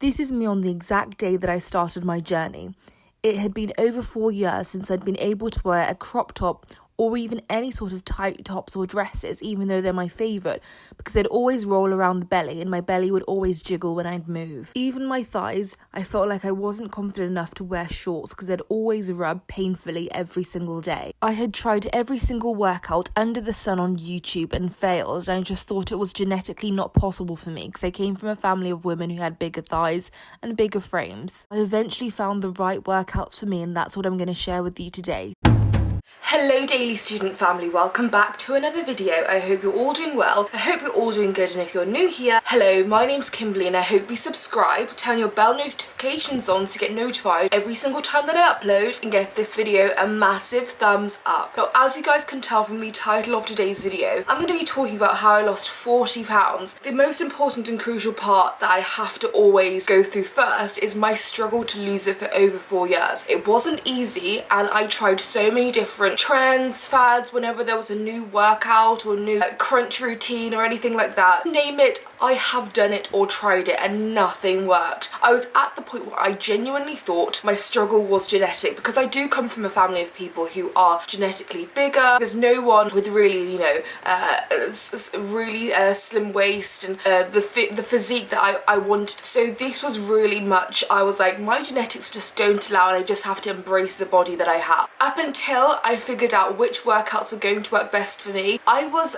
This is me on the exact day that I started my journey. It had been over 4 years since I'd been able to wear a crop top or even any sort of tight tops or dresses, even though they're my favourite, because they'd always roll around the belly and my belly would always jiggle when I'd move. Even my thighs, I felt like I wasn't confident enough to wear shorts because they'd always rub painfully every single day. I had tried every single workout under the sun on YouTube and failed, and I just thought it was genetically not possible for me because I came from a family of women who had bigger thighs and bigger frames. I eventually found the right workout for me, and that's what I'm going to share with you today. Hello Daily Student family, welcome back to another video. I hope you're all doing well, I hope you're all doing good, and if you're new here, hello, my name's Kimberly and I hope you subscribe, turn your bell notifications on to get notified every single time that I upload, and give this video a massive thumbs up. Now, as you guys can tell from the title of today's video, I'm going to be talking about how I lost 40 pounds. The most important and crucial part that I have to always go through first is my struggle to lose it for over 4 years. It wasn't easy and I tried so many different trends, fads, whenever there was a new workout or new crunch routine or anything like that. Name it, I have done it or tried it and nothing worked. I was at the point where I genuinely thought my struggle was genetic, because I do come from a family of people who are genetically bigger. There's no one with really, really slim waist and the physique that I wanted. So this was really much, I was like, my genetics just don't allow and I just have to embrace the body that I have. Up until I figured out which workouts were going to work best for me,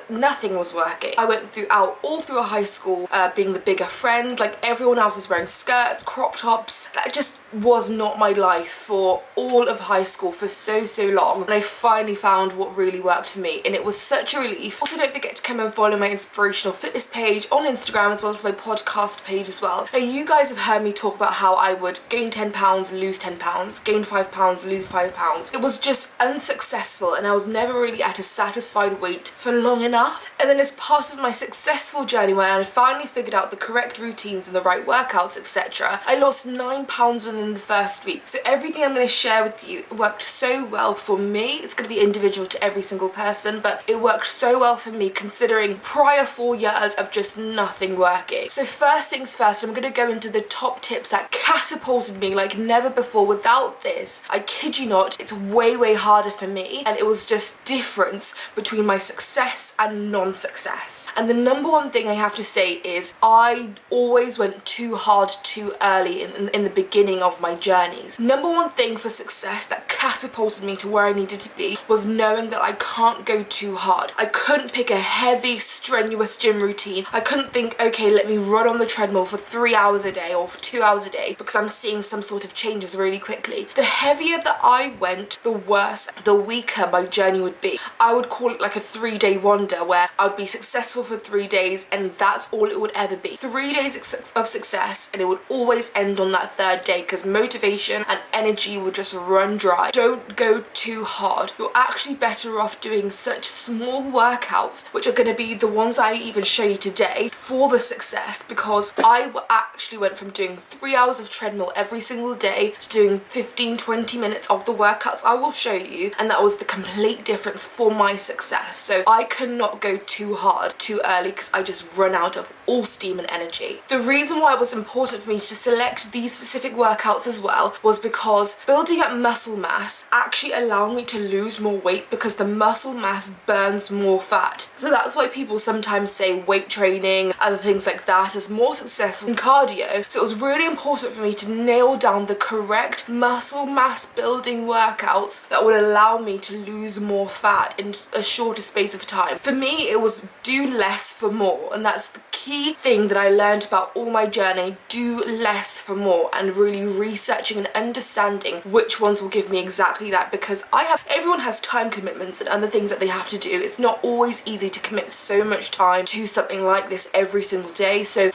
nothing was working. I went all through high school being the bigger friend, like everyone else was wearing skirts, crop tops. That just was not my life for all of high school for so long, and I finally found what really worked for me, and it was such a relief. Also, don't forget to come and follow my inspirational fitness page on Instagram as well as my podcast page as well. Now, you guys have heard me talk about how I would gain 10 pounds, lose 10 pounds, gain 5 pounds, lose 5 pounds. It was just unsuccessful and I was never really at a satisfied weight for long enough. And then as part of my successful journey, when I finally figured out the correct routines and the right workouts, etc., I lost 9 pounds within the first week. So everything I'm going to share with you worked so well for me. It's going to be individual to every single person, but it worked so well for me considering prior 4 years of just nothing working. So first things first, I'm going to go into the top tips that catapulted me like never before. Without this, I kid you not, it's way harder for me, and it was just difference between my success and non-success. And the number one thing I have to say is I always went too hard too early in the beginning of my journeys. Number one thing for success that catapulted me to where I needed to be was knowing that I can't go too hard. I couldn't pick a heavy, strenuous gym routine. I couldn't think, okay, let me run on the treadmill for 3 hours a day or for 2 hours a day because I'm seeing some sort of changes really quickly. The heavier that I went, the worse, the weaker my journey would be. I would call it like a 3-day wonder where I would be successful for 3 days and that's all it would ever be. 3 days of success, and it would always end on that third day because motivation and energy would just run dry. Don't go too hard. You're actually better off doing such small workouts, which are going to be the ones I even show you today, for the success, because I actually went from doing 3 hours of treadmill every single day to doing 15-20 minutes of the workouts I will show you, and that was the complete difference for my success. So I could not go too hard too early because I just run out of all steam and energy. The reason why it was important for me to select these specific workouts as well was because building up muscle mass actually allowed me to lose more weight because the muscle mass burns more fat. So that's why people sometimes say weight training, other things like that, is more successful than cardio. So it was really important for me to nail down the correct muscle mass building workouts that would allow me to lose more fat in a shorter space of time. For me, it was do less for more, and that's the key thing that I learned about all my journey. Do less for more, and really researching and understanding which ones will give me exactly that, because everyone has time commitments and other things that they have to do. It's not always easy to commit so much time to something like this every single day. So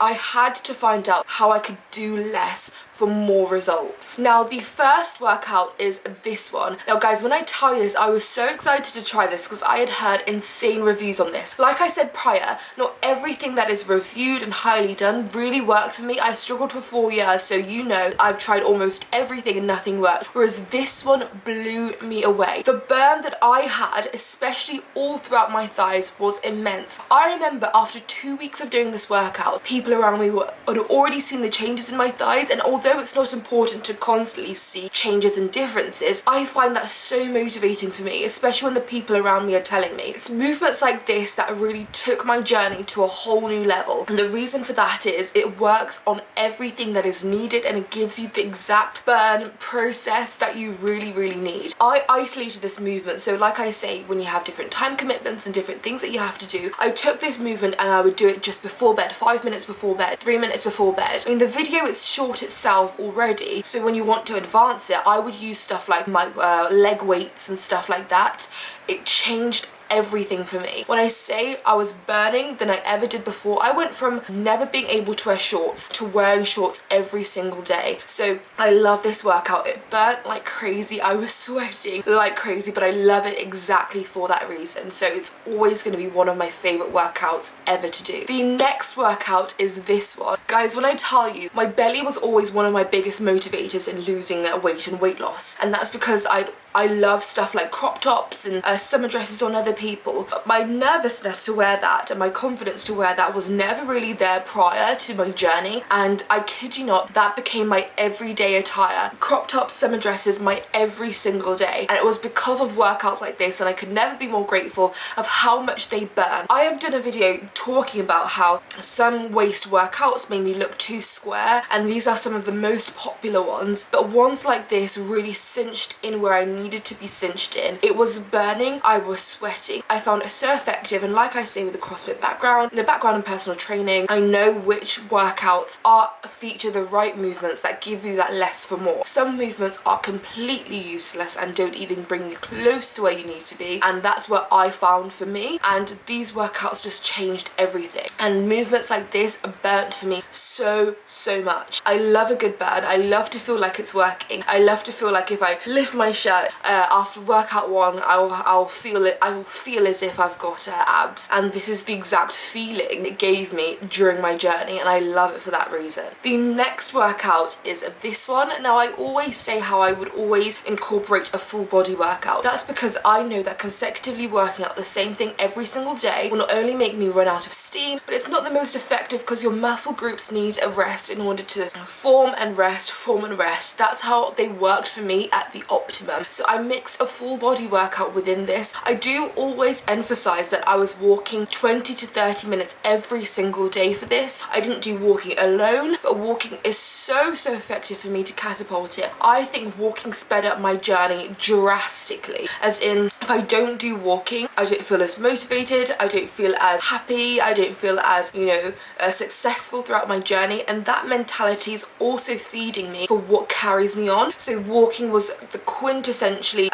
I had to find out how I could do less for more results. Now the first workout is this one. Now guys, when I tell you this, I was so excited to try this because I had heard insane reviews on this. Like I said prior, not everything that is reviewed and highly done really worked for me. I struggled for 4 years, so you know I've tried almost everything and nothing worked, whereas this one blew me away. The burn that I had, especially all throughout my thighs, was immense. I remember after 2 weeks of doing this workout, people around me had already seen the changes in my thighs, and although it's not important to constantly see changes and differences, I find that so motivating for me, especially when the people around me are telling me. It's movements like this that really took my journey to a whole new level, and the reason for that is it works on everything that is needed and it gives you the exact burn process that you really need. I isolated this movement, so like I say, when you have different time commitments and different things that you have to do, I took this movement and I would do it just before bed, 5 minutes before bed, 3 minutes before bed. I mean, the video is short itself already, so when you want to advance it, I would use stuff like my leg weights and stuff like that. It changed everything for me. When I say I was burning than I ever did before, I went from never being able to wear shorts to wearing shorts every single day. So I love this workout. It burnt like crazy. I was sweating like crazy, but I love it exactly for that reason. So it's always going to be one of my favorite workouts ever to do. The next workout is this one. Guys, when I tell you, my belly was always one of my biggest motivators in losing weight and weight loss, and that's because I love stuff like crop tops and summer dresses on other people, but my nervousness to wear that and my confidence to wear that was never really there prior to my journey, and I kid you not, that became my everyday attire. Crop tops, summer dresses, my every single day, and it was because of workouts like this, and I could never be more grateful of how much they burn. I have done a video talking about how some waist workouts made me look too square, and these are some of the most popular ones, but ones like this really cinched in where I needed to be cinched in. It was burning, I was sweating. I found it so effective, and like I say, with a CrossFit background and a background in personal training, I know which workouts feature the right movements that give you that less for more. Some movements are completely useless and don't even bring you close to where you need to be, and that's what I found for me, and these workouts just changed everything. And movements like this burnt for me so much. I love a good burn. I love to feel like it's working. I love to feel like if I lift my shirt after workout one, I'll feel it. I will feel as if I've got abs, and this is the exact feeling it gave me during my journey, and I love it for that reason. The next workout is this one. Now, I always say how I would always incorporate a full body workout. That's because I know that consecutively working out the same thing every single day will not only make me run out of steam, but it's not the most effective because your muscle groups need a rest in order to form and rest, form and rest. That's how they worked for me at the optimum. So I mixed a full body workout within this. I do always emphasize that I was walking 20 to 30 minutes every single day for this. I didn't do walking alone, but walking is so effective for me to catapult it. I think walking sped up my journey drastically, as in if I don't do walking, I don't feel as motivated, I don't feel as happy, I don't feel as, you know, successful throughout my journey, and that mentality is also feeding me for what carries me on. So walking was the quintessentially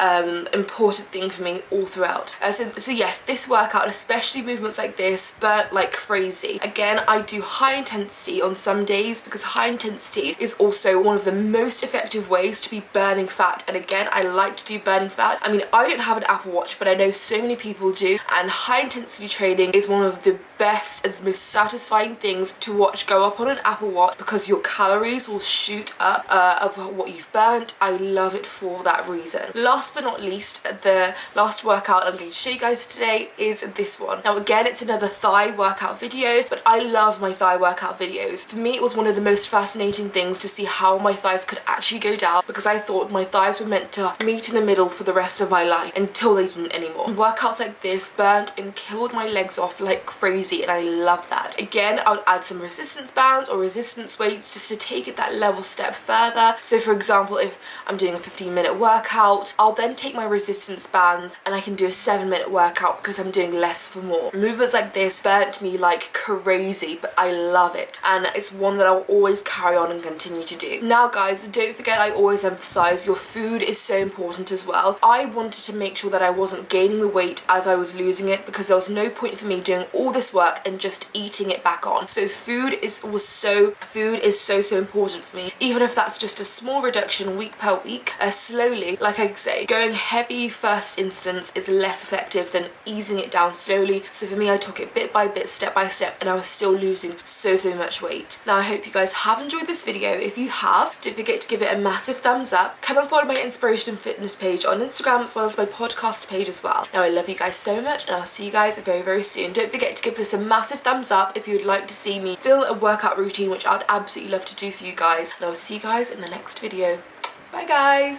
important thing for me all throughout. So yes, this workout, especially movements like this, burnt like crazy. Again, I do high intensity on some days because high intensity is also one of the most effective ways to be burning fat, and again, I like to do burning fat. I mean, I don't have an Apple Watch, but I know so many people do, and high intensity training is one of the best and most satisfying things to watch go up on an Apple Watch because your calories will shoot up of what you've burnt. I love it for that reason. Last but not least, the last workout I'm going to show you guys today is this one. Now again, it's another thigh workout video, but I love my thigh workout videos. For me, it was one of the most fascinating things to see how my thighs could actually go down, because I thought my thighs were meant to meet in the middle for the rest of my life until they didn't anymore. Workouts like this burnt and killed my legs off like crazy, and I love that. Again, I would add some resistance bands or resistance weights just to take it that level step further. So for example, if I'm doing a 15-minute workout, I'll then take my resistance bands and I can do a 7-minute 1-minute workout because I'm doing less for more. Movements like this burnt me like crazy, but I love it, and it's one that I'll always carry on and continue to do. Now guys, don't forget, I always emphasize your food is so important as well. I wanted to make sure that I wasn't gaining the weight as I was losing it, because there was no point for me doing all this work and just eating it back on. So food is so important for me, even if that's just a small reduction week per week. Slowly, like I say, going heavy first instance is less effective than easing it down slowly. So for me, I took it bit by bit, step by step, and I was still losing so much weight. Now I hope you guys have enjoyed this video. If you have, don't forget to give it a massive thumbs up. Come and follow my inspiration and fitness page on Instagram, as well as my podcast page as well. Now I love you guys so much, and I'll see you guys very soon. Don't forget to give this a massive thumbs up if you would like to see me film a workout routine, which I'd absolutely love to do for you guys, and I'll see you guys in the next video. Bye guys.